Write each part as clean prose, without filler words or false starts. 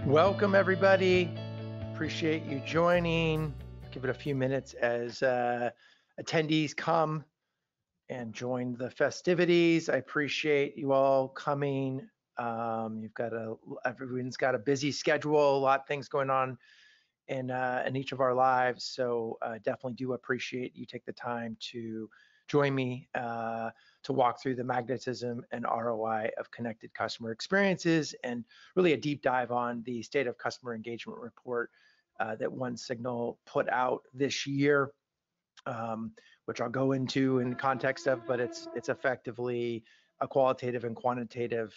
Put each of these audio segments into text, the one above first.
Welcome, everybody. Appreciate you joining. Give it a few minutes as attendees come and join the festivities. I appreciate you all coming. Everyone's got a busy schedule, a lot of things going on in each of our lives. So definitely do appreciate you take the time to join me to walk through the magnetism and ROI of connected customer experiences, and really a deep dive on the State of Customer Engagement report that OneSignal put out this year, which I'll go into in context of, but it's effectively a qualitative and quantitative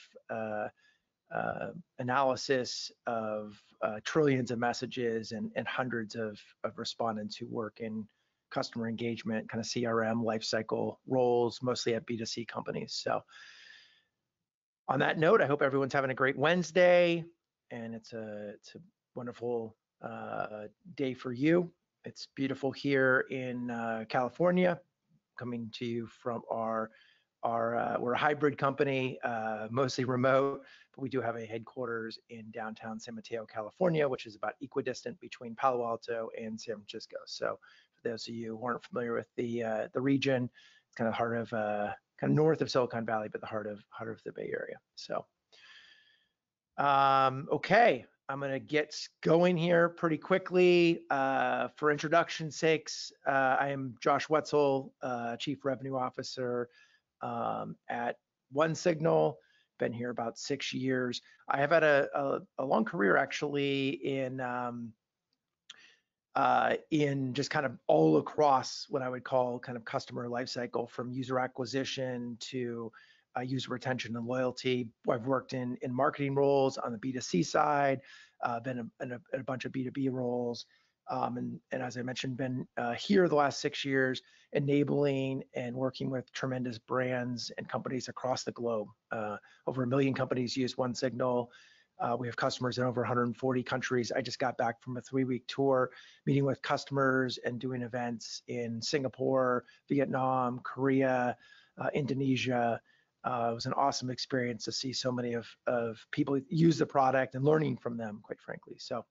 analysis of trillions of messages and hundreds of respondents who work in customer engagement, kind of CRM lifecycle roles, mostly at B2C companies. So on that note, I hope everyone's having a great Wednesday, and it's a wonderful day for you. It's beautiful here in California, coming to you from we're a hybrid company, mostly remote, but we do have a headquarters in downtown San Mateo, California, which is about equidistant between Palo Alto and San Francisco. So for those of you who aren't familiar with the region, it's kind of heart of kind of north of Silicon Valley, but the heart of the Bay Area. So okay, I'm going to get going here pretty quickly. For introduction's sakes, I am Josh Wetzel, Chief Revenue Officer at OneSignal. Been here about 6 years. I have had a long career actually in just kind of all across what I would call kind of customer lifecycle, from user acquisition to user retention and loyalty. I've worked in marketing roles on the B2C side, been in a bunch of B2B roles, and as I mentioned, been here the last 6 years, enabling and working with tremendous brands and companies across the globe. Over 1 million companies use OneSignal. We have customers in over 140 countries. I just got back from a 3-week tour, meeting with customers and doing events in Singapore, Vietnam, Korea, Indonesia. It was an awesome experience to see so many of people use the product and learning from them, quite frankly. So,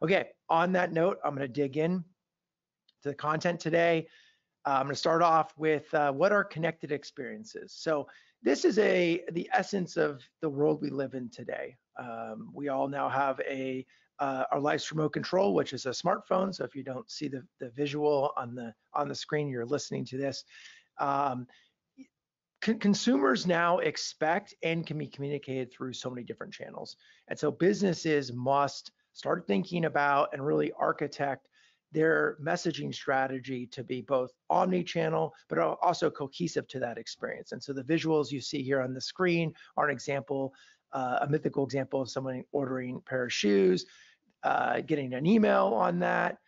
okay, on that note, I'm going to dig in to the content today. I'm going to start off with what are connected experiences. So this is the essence of the world we live in today. We all now have our life's remote control, which is a smartphone. So if you don't see the visual on the screen, you're listening to this. Consumers now expect and can be communicated through so many different channels. And so businesses must start thinking about and really architect their messaging strategy to be both omni-channel, but also cohesive to that experience. And so the visuals you see here on the screen are an example, a mythical example of someone ordering a pair of shoes, getting an email on that,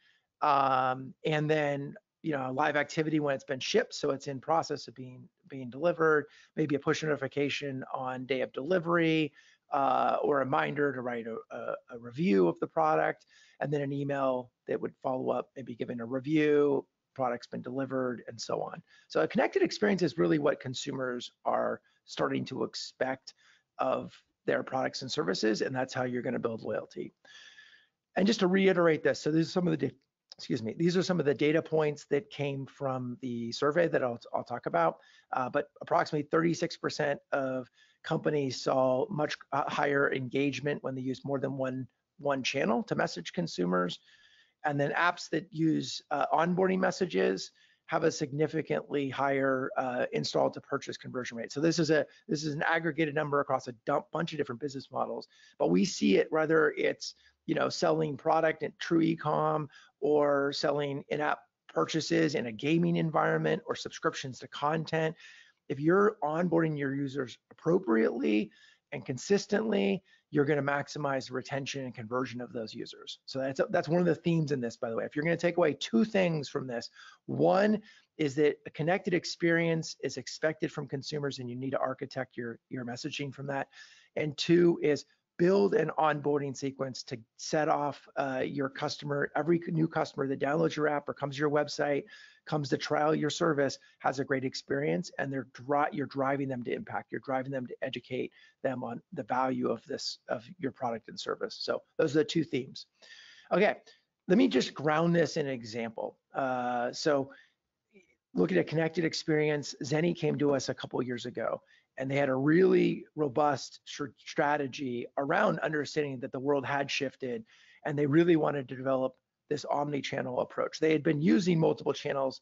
and then live activity when it's been shipped, so it's in process of being delivered, maybe a push notification on day of delivery, or a reminder to write a review of the product, and then an email that would follow up, maybe giving a review, product's been delivered, and so on. So a connected experience is really what consumers are starting to expect of their products and services, and that's how you're going to build loyalty. And just to reiterate this, so these are some of the data points that came from the survey that I'll talk about, but approximately 36% of companies saw much higher engagement when they used more than one channel to message consumers. And then apps that use onboarding messages have a significantly higher install to purchase conversion rate. So this is an aggregated number across a bunch of different business models, but we see it whether it's selling product in true e-com, or selling in-app purchases in a gaming environment, or subscriptions to content. If you're onboarding your users appropriately and consistently, you're going to maximize retention and conversion of those users. So that's one of the themes in this, by the way. If you're going to take away 2 things from this, one is that a connected experience is expected from consumers, and you need to architect your messaging from that. And 2 is build an onboarding sequence to set off your customer. Every new customer that downloads your app or comes to your website, comes to trial your service, has a great experience, and you're driving them to impact. You're driving them to educate them on the value of your product and service. So those are the two themes. Okay, let me just ground this in an example. So looking at connected experience, Zenni came to us a couple of years ago, and they had a really robust strategy around understanding that the world had shifted, and they really wanted to develop this omni-channel approach. They had been using multiple channels,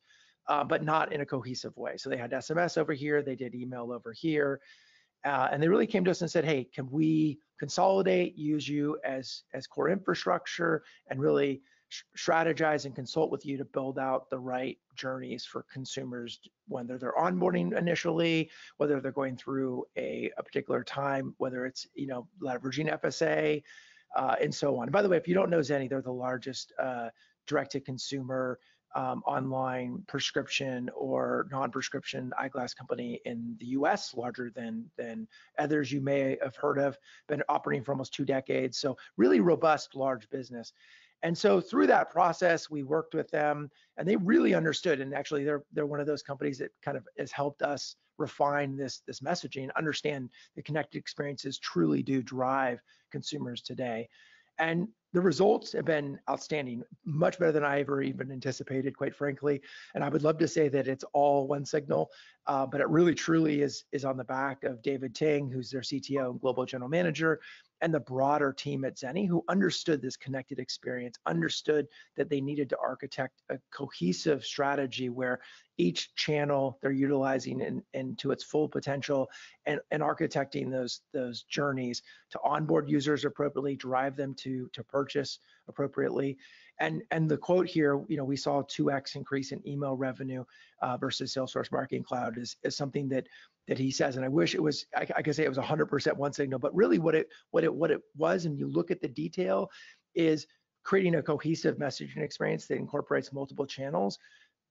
but not in a cohesive way. So they had SMS over here, they did email over here, and they really came to us and said, hey, can we consolidate, use you as core infrastructure, and really strategize and consult with you to build out the right journeys for consumers, whether they're onboarding initially, whether they're going through a particular time, whether it's leveraging FSA, and so on. By the way, if you don't know Zenni, they're the largest direct-to-consumer online prescription or non-prescription eyeglass company in the US, larger than others you may have heard of, been operating for almost 2 decades. So really robust, large business. And so through that process, we worked with them, and they really understood. And actually, they're one of those companies that kind of has helped us refine this messaging, understand the connected experiences truly do drive consumers today. And the results have been outstanding, much better than I ever even anticipated, quite frankly. And I would love to say that it's all OneSignal, but it really truly is on the back of David Ting, who's their CTO and global general manager, and the broader team at Zenni, who understood this connected experience, understood that they needed to architect a cohesive strategy where each channel they're utilizing into its full potential, and architecting those journeys to onboard users appropriately, drive them to purchase appropriately. And the quote here, we saw a 2x increase in email revenue versus Salesforce Marketing Cloud is something that he says, and I wish it was, I could say it was 100% OneSignal, but really what it was, and you look at the detail, is creating a cohesive messaging experience that incorporates multiple channels,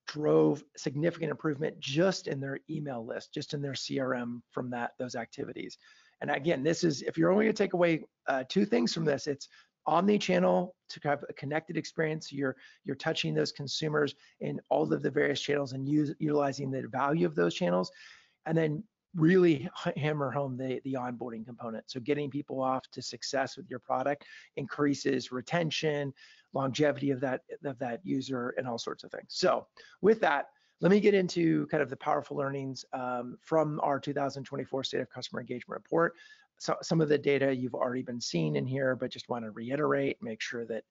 drove significant improvement just in their email list, just in their CRM from those activities. And again, this is, if you're only going to take away 2 things from this, it's omni-channel to have a connected experience. You're touching those consumers in all of the various channels and utilizing the value of those channels, and then really hammer home the onboarding component. So getting people off to success with your product increases retention, longevity of that user, and all sorts of things. So with that, let me get into kind of the powerful learnings from our 2024 State of Customer Engagement Report. So some of the data you've already been seeing in here, but just want to reiterate, make sure that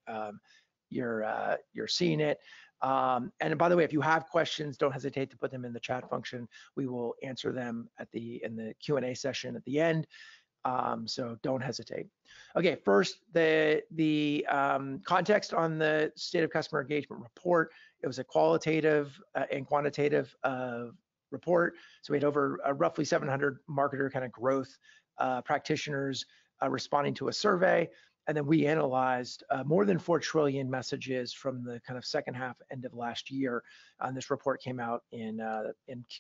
you're seeing it. And by the way, if you have questions, don't hesitate to put them in the chat function. We will answer them in the Q&A session at the end. So don't hesitate. Okay, first, the context on the State of Customer Engagement Report. It was a qualitative and quantitative report. So we had over roughly 700 marketer kind of growth practitioners responding to a survey. And then we analyzed more than 4 trillion messages from the kind of second half end of last year. And this report came out in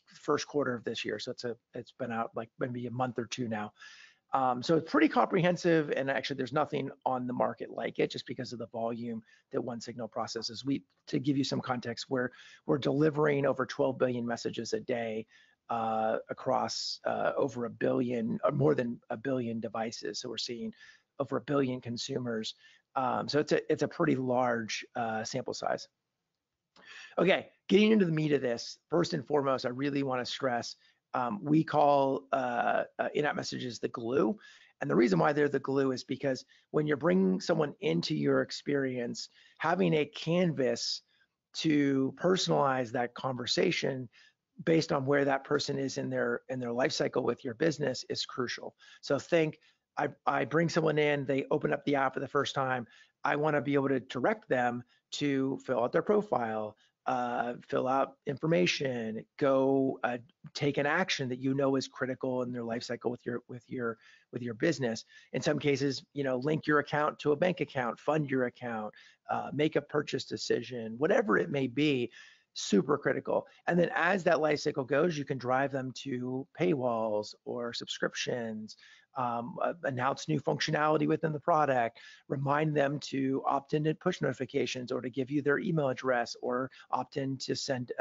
first quarter of this year. So it's been out like maybe a month or 2 now. So it's pretty comprehensive, and actually there's nothing on the market like it, just because of the volume that OneSignal processes. To give you some context, we're delivering over 12 billion messages a day across over 1 billion, or more than 1 billion devices. So we're seeing over 1 billion consumers. So it's a pretty large sample size. Okay, getting into the meat of this, first and foremost, I really want to stress we call in-app messages the glue. And the reason why they're the glue is because when you're bringing someone into your experience, having a canvas to personalize that conversation based on where that person is in their life cycle with your business is crucial. So think, I bring someone in, they open up the app for the first time. I want to be able to direct them to fill out their profile, fill out information, go take an action that you know is critical in their life cycle with your business. In some cases, link your account to a bank account, fund your account, make a purchase decision, whatever it may be. super critical. And then as that life cycle goes, you can drive them to paywalls or subscriptions, announce new functionality within the product, remind them to opt in to push notifications or to give you their email address or opt in to send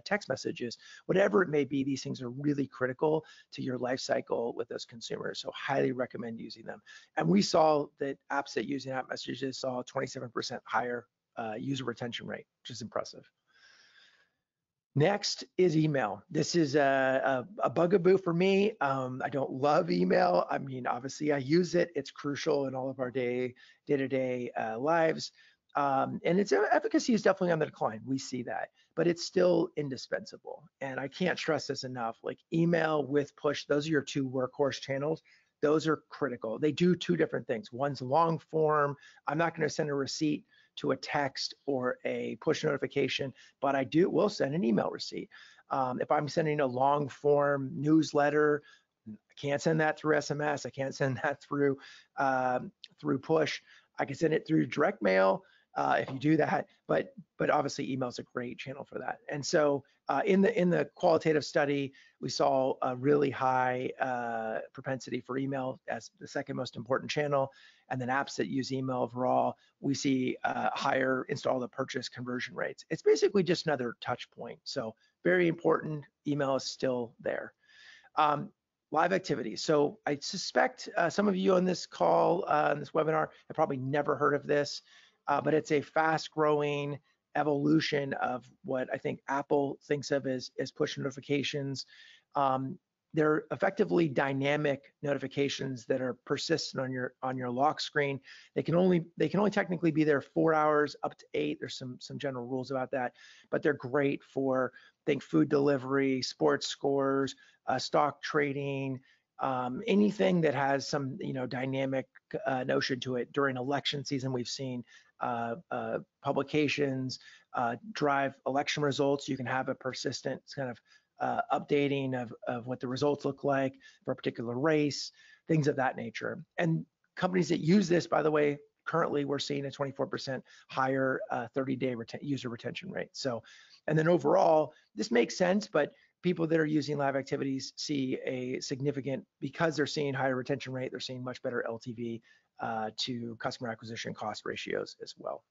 text messages. Whatever it may be, these things are really critical to your life cycle with those consumers. So highly recommend using them. And we saw that apps that use in-app messages saw 27% higher user retention rate, which is impressive. Next is email. This is a bugaboo for me. I don't love email. I mean, obviously I use it. It's crucial in all of our day-to-day lives. And its efficacy is definitely on the decline. We see that, but it's still indispensable. And I can't stress this enough. Like email with push, those are your two workhorse channels. Those are critical. They do two different things. One's long form. I'm not going to send a receipt to a text or a push notification, but I will send an email receipt. If I'm sending a long form newsletter, I can't send that through SMS. I can't send that through push. I can send it through direct mail if you do that, but obviously email is a great channel for that. And so in the qualitative study, we saw a really high propensity for email as the second most important channel. And then apps that use email overall, we see higher install to purchase conversion rates. It's basically just another touch point. So very important, email is still there. Live activities. So I suspect some of you on this call, on this webinar, have probably never heard of this, but it's a fast growing evolution of what I think Apple thinks of as push notifications. They're effectively dynamic notifications that are persistent on your lock screen. They can only technically be there 4 hours up to 8. There's some general rules about that, but they're great for think food delivery, sports scores, stock trading, anything that has some dynamic notion to it. During election season, we've seen publications drive election results. You can have a persistent kind of updating of what the results look like for a particular race, things of that nature. And companies that use this, by the way, currently we're seeing a 24% higher 30-day user retention rate. So, and then overall, this makes sense, but people that are using live activities see a significant, because they're seeing higher retention rate, they're seeing much better LTV to customer acquisition cost ratios as well.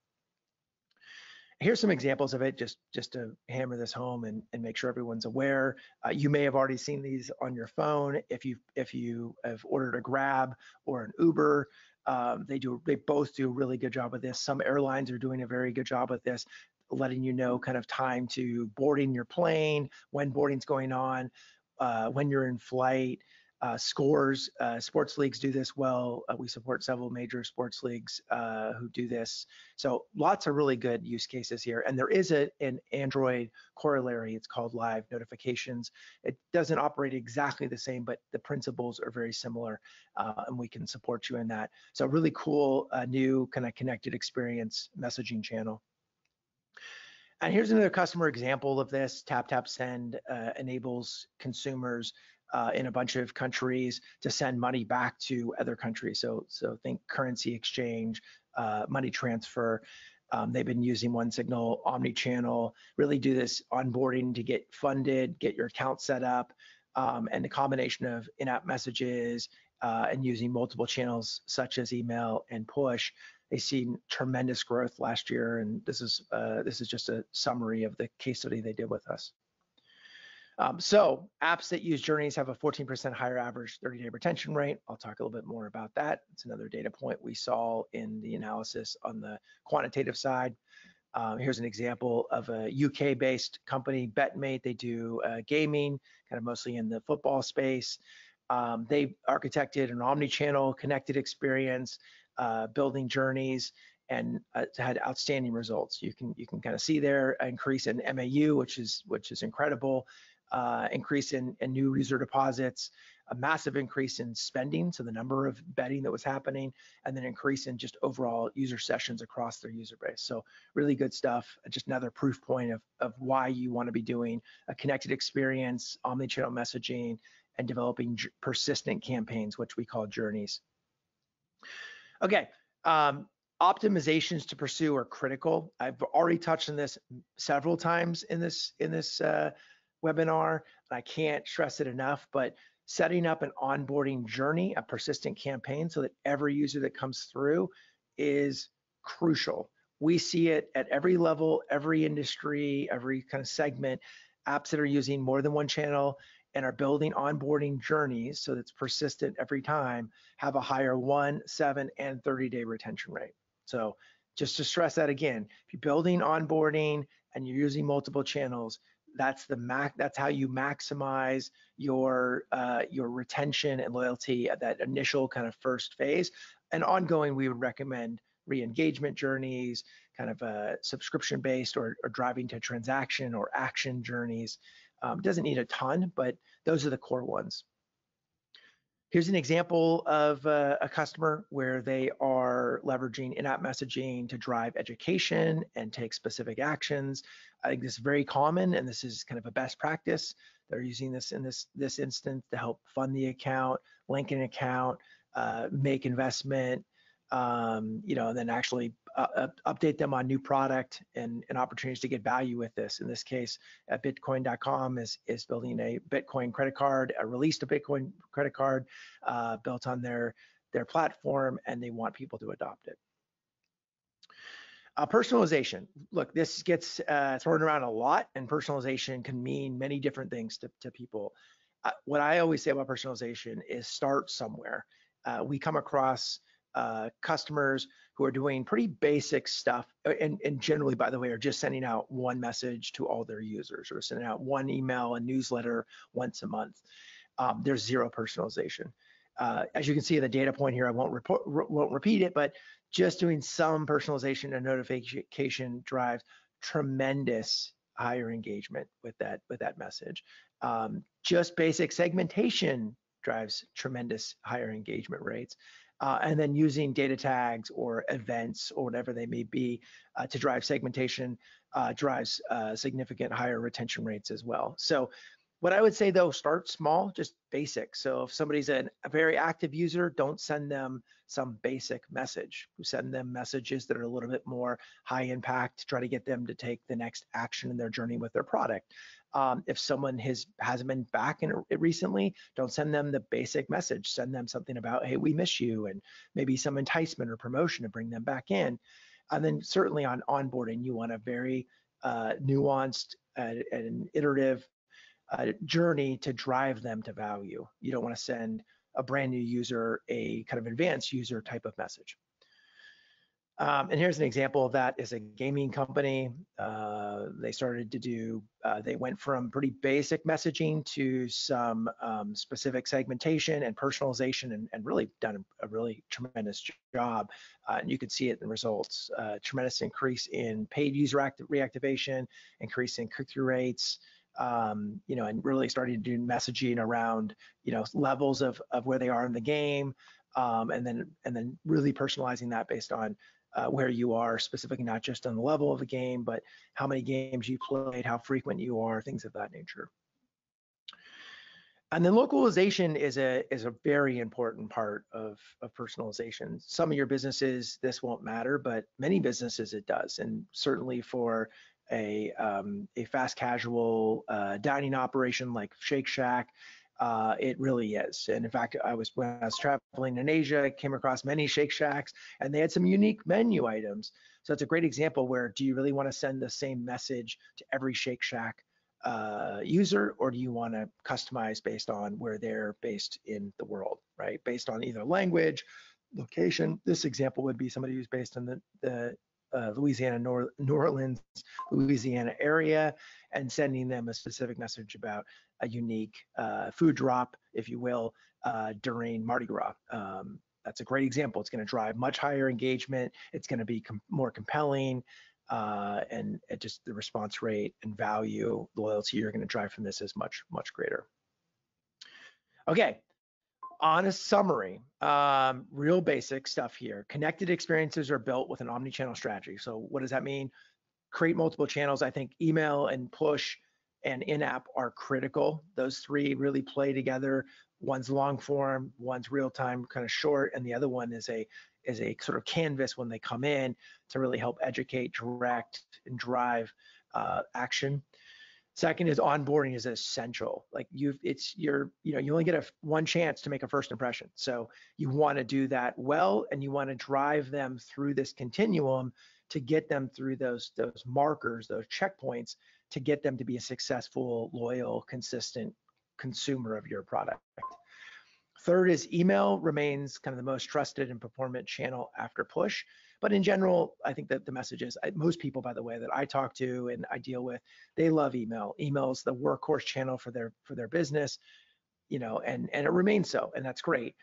Here's some examples of it, just to hammer this home and make sure everyone's aware. You may have already seen these on your phone. If you have ordered a Grab or an Uber, they both do a really good job with this. Some airlines are doing a very good job with this, letting you know kind of time to boarding your plane, when boarding's going on, when you're in flight. Scores, sports leagues do this well. We support several major sports leagues who do this. So lots of really good use cases here. And there is an Android corollary. It's called Live Notifications. It doesn't operate exactly the same, but the principles are very similar, and we can support you in that. So really cool new kind of connected experience messaging channel. And here's another customer example of this. Tap Send enables consumers in a bunch of countries to send money back to other countries. So think currency exchange, money transfer. They've been using OneSignal, omni-channel, really do this onboarding to get funded, get your account set up, and the combination of in-app messages and using multiple channels such as email and push. They've seen tremendous growth last year, and this is just a summary of the case study they did with us. So apps that use journeys have a 14% higher average 30-day retention rate. I'll talk a little bit more about that. It's another data point we saw in the analysis on the quantitative side. Here's an example of a UK-based company, BetMate. They do gaming, kind of mostly in the football space. They architected an omni-channel connected experience, building journeys, and had outstanding results. You can kind of see there an increase in MAU, which is incredible. Increase in new user deposits, a massive increase in spending, so the number of betting that was happening, and then increase in just overall user sessions across their user base. So really good stuff. Just another proof point of why you want to be doing a connected experience, omni-channel messaging, and developing persistent campaigns, which we call journeys. Okay. Optimizations to pursue are critical. I've already touched on this several times in this webinar, and I can't stress it enough, but setting up an onboarding journey, a persistent campaign, so that every user that comes through is crucial. We see it at every level, every industry, every kind of segment. Apps that are using more than one channel and are building onboarding journeys so that's persistent every time have a higher 1, 7, and 30-day retention rate. So just to stress that again, if you're building onboarding and you're using multiple channels, that's how you maximize your retention and loyalty at that initial kind of first phase. And ongoing, we would recommend re-engagement journeys, kind of subscription-based or driving to transaction or action journeys. Doesn't need a ton, but those are the core ones. Here's an example of a customer where they are leveraging in-app messaging to drive education and take specific actions. I think this is very common, and this is kind of a best practice. They're using this in this instance to help fund the account, link an account, make investment, and then actually update them on new product and opportunities to get value with this. In this case, Bitcoin.com is building a Bitcoin credit card, released a Bitcoin credit card built on their platform, and they want people to adopt it. Personalization. Look, this gets thrown around a lot, and personalization can mean many different things to people. What I always say about personalization is start somewhere. We come across customers who are doing pretty basic stuff, and generally, by the way, are just sending out one message to all their users or sending out one email, a newsletter once a month. There's zero personalization. As you can see in the data point here, I won't repeat it, but just doing some personalization and notification drives tremendous higher engagement with that message. Just basic segmentation drives tremendous higher engagement rates. And then using data tags or events or whatever they may be to drive segmentation drives significant higher retention rates as well. So what I would say though, start small, just basic. So if somebody's a very active user, don't send them some basic message. Send them messages that are a little bit more high impact to try to get them to take the next action in their journey with their product. If someone hasn't been back in it recently, don't send them the basic message. Send them something about, hey, we miss you, and maybe some enticement or promotion to bring them back in. And then certainly on onboarding, you want a very nuanced and iterative journey to drive them to value. You don't want to send a brand new user a kind of advanced user type of message. And here's an example of that is a gaming company. They started to do, they went from pretty basic messaging to some specific segmentation and personalization and really done a really tremendous job. And you can see it in the results, tremendous increase in paid user reactivation, increase in click-through rates, and really starting to do messaging around, levels of where they are in the game, and then really personalizing that based on where you are specifically, not just on the level of the game, but how many games you played, how frequent you are, things of that nature. And then localization is a very important part of personalization. Some of your businesses, this won't matter, but many businesses it does. And certainly for a fast casual dining operation like Shake Shack, it really is. And in fact, when I was traveling in Asia, I came across many Shake Shacks and they had some unique menu items. So it's a great example where, do you really want to send the same message to every Shake Shack user, or do you want to customize based on where they're based in the world, right? Based on either language, location. This example would be somebody who's based in the Louisiana, New Orleans, Louisiana area, and sending them a specific message about a unique food drop, if you will, during Mardi Gras. That's a great example. It's going to drive much higher engagement. It's going to be more compelling, and just the response rate and value, loyalty you're going to drive from this is much, much greater. Okay. On a summary, real basic stuff here. Connected experiences are built with an omni-channel strategy. So what does that mean? Create multiple channels. I think email and push and in-app are critical. Those three really play together One's long form, one's real time, kind of short, and the other one is a sort of canvas when they come in to really help educate, direct, and drive action. Second is onboarding is essential. Like you only get one chance to make a first impression. So you want to do that well, and you want to drive them through this continuum to get them through those markers, those checkpoints, to get them to be a successful, loyal, consistent consumer of your product. Third is email remains kind of the most trusted and performant channel after push. But in general, I think that the message is, most people, by the way, that I talk to and I deal with, they love email. Email is the workhorse channel for their business, and it remains so, and that's great.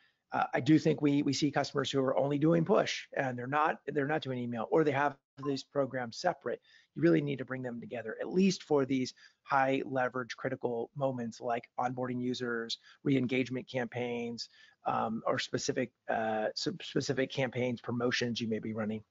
I do think we see customers who are only doing push and they're not doing email, or they have these programs separate. You really need to bring them together, at least for these high leverage critical moments like onboarding users, re-engagement campaigns, or specific campaigns, promotions you may be running.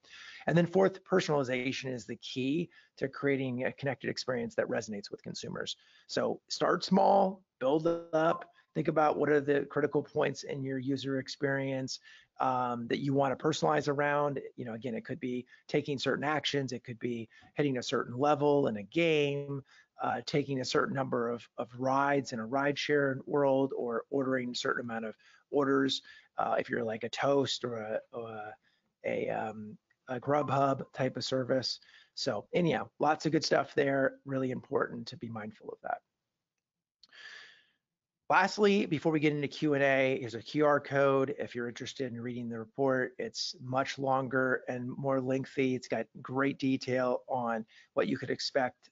And then fourth, personalization is the key to creating a connected experience that resonates with consumers. So start small, build up. Think about what are the critical points in your user experience that you want to personalize around. Again, it could be taking certain actions. It could be hitting a certain level in a game, taking a certain number of rides in a rideshare world, or ordering a certain amount of orders if you're like a Toast or a Grubhub type of service. So anyhow, lots of good stuff there. Really important to be mindful of that. Lastly, before we get into Q&A, here's a QR code. If you're interested in reading the report, it's much longer and more lengthy. It's got great detail on what you could expect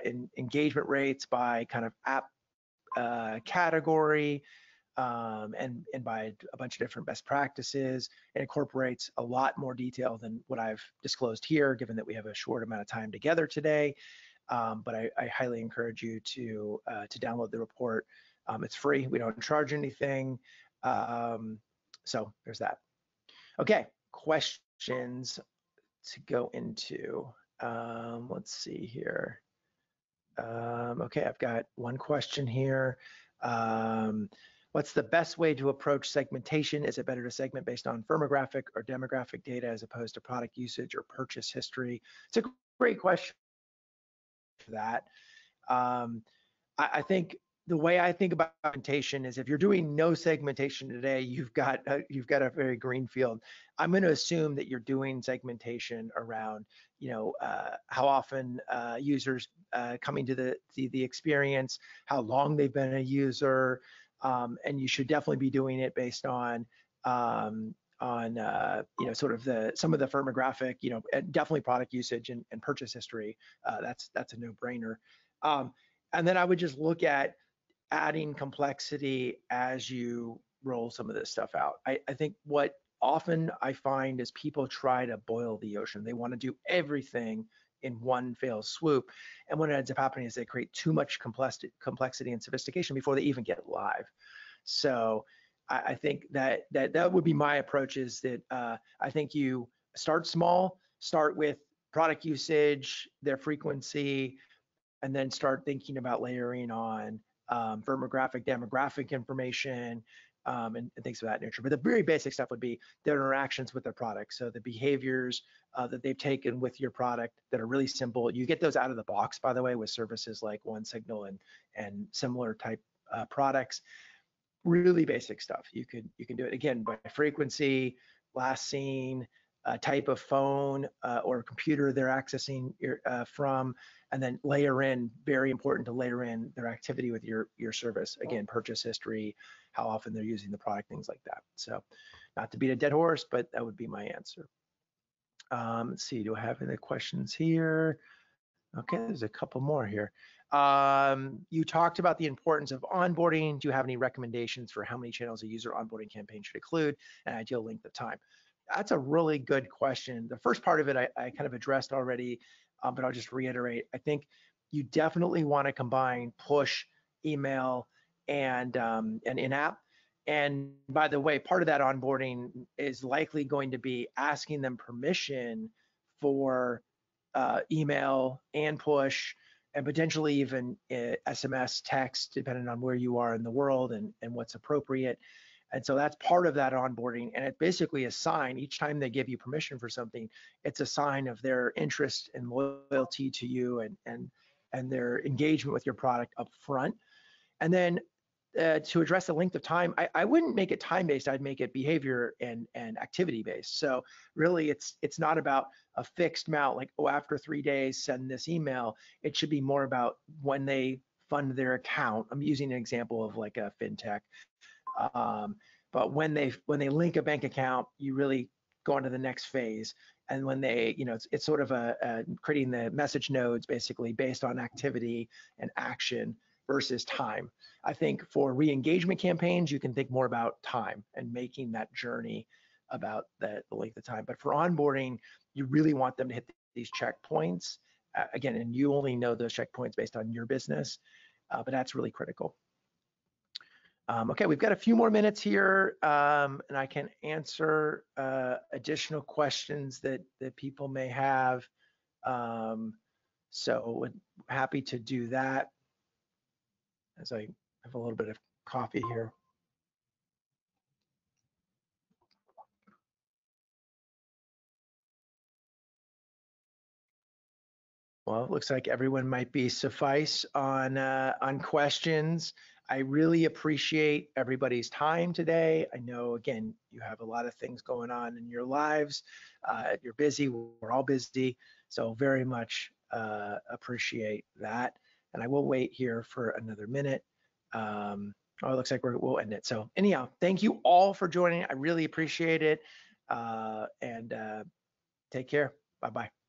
in engagement rates by kind of app category, and by a bunch of different best practices. It incorporates a lot more detail than what I've disclosed here, given that we have a short amount of time together today. But I highly encourage you to download the report. It's free. We don't charge anything. So there's that. Okay, questions to go into. Let's see here. Okay, I've got one question here. What's the best way to approach segmentation? Is it better to segment based on firmographic or demographic data as opposed to product usage or purchase history? It's a great question for that. I think the way I think about segmentation is, if you're doing no segmentation today, you've got a very green field. I'm going to assume that you're doing segmentation around, how often users coming to the experience, how long they've been a user, and you should definitely be doing it based on sort of some of the firmographic, definitely product usage and purchase history. That's a no-brainer. And then I would just look at adding complexity as you roll some of this stuff out. I think what often I find is people try to boil the ocean. They want to do everything in one fell swoop. And what ends up happening is they create too much complexity and sophistication before they even get live. So I think that would be my approach, is that I think you start small, start with product usage, their frequency, and then start thinking about layering on firmographic, demographic information, and things of that nature. But the very basic stuff would be their interactions with their product. So the behaviors that they've taken with your product that are really simple. You get those out of the box, by the way, with services like OneSignal and similar type products. Really basic stuff. You can do it again by frequency, last seen, type of phone or computer they're accessing from, and then layer in, very important to layer in their activity with your service. Again, purchase history, how often they're using the product, things like that. So not to beat a dead horse, but that would be my answer. Let's see, do I have any questions here? Okay, there's a couple more here. You talked about the importance of onboarding. Do you have any recommendations for how many channels a user onboarding campaign should include, and ideal length of time? That's a really good question. The first part of it I kind of addressed already, but I'll just reiterate. I think you definitely want to combine push, email, and in-app. And by the way, part of that onboarding is likely going to be asking them permission for email and push, and potentially even SMS, text, depending on where you are in the world and what's appropriate. And so that's part of that onboarding. And it's basically a sign each time they give you permission for something, it's a sign of their interest and loyalty to you and their engagement with your product up front. And then to address the length of time, I wouldn't make it time-based. I'd make it behavior and activity-based. So really, it's not about a fixed amount, like, oh, after 3 days, send this email. It should be more about when they fund their account. I'm using an example of like a fintech. But when they link a bank account, you really go on to the next phase. And when they, it's sort of a creating the message nodes basically based on activity and action versus time. I think for re-engagement campaigns, you can think more about time and making that journey about the length of time. But for onboarding, you really want them to hit these checkpoints. Again, and you only know those checkpoints based on your business, but that's really critical. Okay, we've got a few more minutes here, and I can answer additional questions that people may have. So happy to do that as I have a little bit of coffee here. Well, it looks like everyone might be suffice on questions. I really appreciate everybody's time today. I know, again, you have a lot of things going on in your lives. You're busy. We're all busy. So very much appreciate that. And I will wait here for another minute. Oh, it looks like we'll end it. So anyhow, thank you all for joining. I really appreciate it. And take care. Bye-bye.